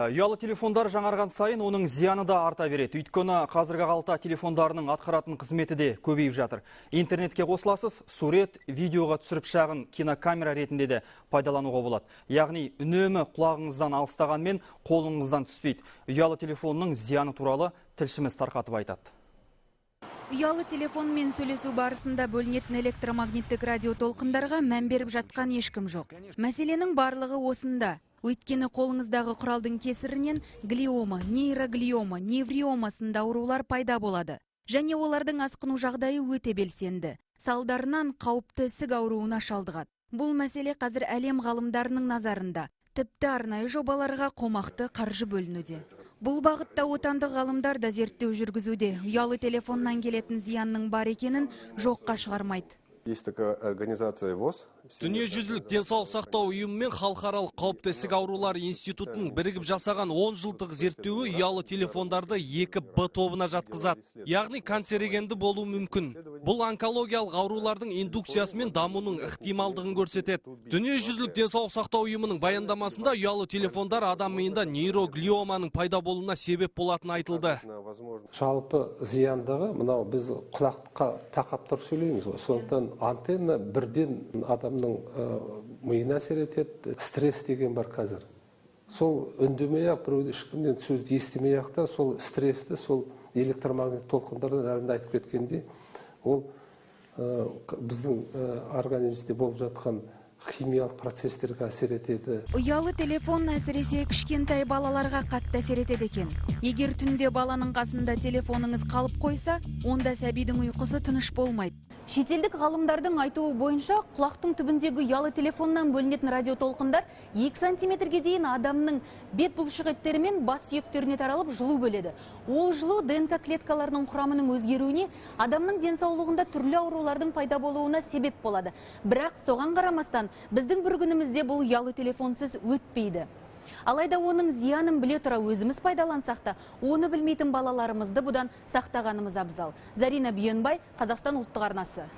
Ұялы телефондар жаңарған сайын оның зияны да арта береді. Өйткені қазіргі қалта телефондарының атқаратын қызметі де көбейіп жатыр. Интернетке қосыласыз, сурет, видеоға түсіріп шағын кинокамера ретінде де пайдалануға болады. Яғни үнемі құлағыңыздан алыстағанмен қолыңыздан түспейді. Ұялы телефонның зияны туралы тілшіміз тарқатып айтады. Ұялы телефонмен сөйлесу барысында бөлінетін электромагниттік радио толқындарға мән беріп жатқан ешкім жоқ. Мәселенің барлығы осында. Өйткені қолыңыздағы құралдың кесірінен глиома, нейроглиома, невриома сынды аурулар пайда болады. Және олардың асқыну жағдайы өте белсенді. Салдарынан қауіпті ісік ауруына шалдығады. Бұл мәселе қазір әлем ғалымдарының назарында. Тіпті арнайы жобаларға қомақты қаржы бөлінуде. Бұл бағытта отандық ғалымдар да зерттеу жүргізуде. Ұялы телефоннан келетін зиянның бар екенін жоққа шығармайды. Есть такая организация ВОЗ. Дүниежүзілік денсаулық сақтау ұйымы мен халықаралық қауіпті ісік аурулар институтының бірігіп жасаған 10 жылдық зерттеуі ұялы телефондарды 2Б тобына жатқызады. Яғни канцерогенді болуы мүмкін. Бұл онкологиялық аурулардың индукциясы мен дамуының ықтималдығын көрсетеді. Дүниежүзілік денсаулық сақтау ұйымының баяндамасында ұялы телефондар адам миында нейроглиоманың пайда болуына себеп болатыны айтылды. Жалпы зияндығы мынау біз құлаққа тақап тұрып сөйлейміз ғой. Сондықтан антенна бірден адамның миына әсер етеді. Стресс деген бар қазір. Сол үндемей-ақ, біреуді ешкімнен сөзді естімей-ақ та сол стрессті, сол электромагнит толқындардан әлінде айтып кеткенде, ол біздің организмде болып жатқан химиялық процестерге әсер етеді. Ұялы телефон әсіресе кішкентай балаларға қатты әсер етеді екен. Егер түнде баланың қасында телефоныңыз қалып қойса, онда сәбидің ұйқысы тыныш болмайды. Шетелдік ғалымдардың айтуы бойынша, құлақтың түбіндегі ұялы телефоннан бөлінетін радио толқындар 2 сантиметрге дейін адамның бет бұлшықеттері мен бас сүйектеріне таралып жылу бөледі. Ол жылу ДНК клеткаларының құрамының өзгеруіне, адамның денсаулығында түрлі аурулардың пайда болуына себеп болады. Бірақ соған қарамастан, біздің бір күнімізде бұл ұялы телефонсыз өтпейді. Алайда оның зиянын біле тұра өзіміз пайдалансақ та, оны білмейтін балаларымызды бұдан сақтағанымыз абзал. Зарина Бүйенбай, Қазақстан ұлттық арнасы.